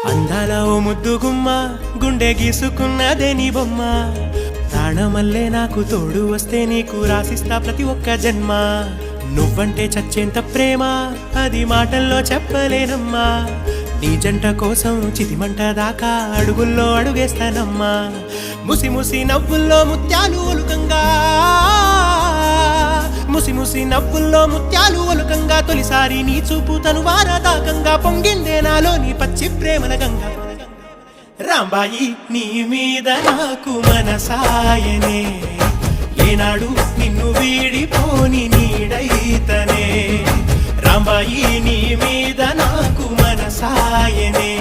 అందాల ఓ ముద్దు గుమ్మ గుండె గీసుకున్నదే నీ బొమ్మ ప్రాణమల్లే నాకు తోడు వస్తే నీకు రాసిస్తా ప్రతి ఒక్క జన్మ నువ్వంటే చచ్చేంత ప్రేమ అది మాటల్లో చెప్పలేనమ్మా నీ జంట కోసం చితిమంట దాకా అడుగుల్లో అడుగేస్తానమ్మా ముసి ముసి నవ్వుల్లో ముత్యాలు ఒలుకంగా ముసి ముసి నవ్వుల్లో ముత్యాలు ఒలుకంగా తొలిసారి నీ చూపు తను వారదాకంగా పొంగిందే నాలో నీ పచ్చి ప్రేమల గంగా రాంబాయి నీ మీద నాకు మనసాయనే ఏనాడు నిన్ను వీడిపోని నీడైతనే రాంబాయి నీ మీద నాకు మనసాయనే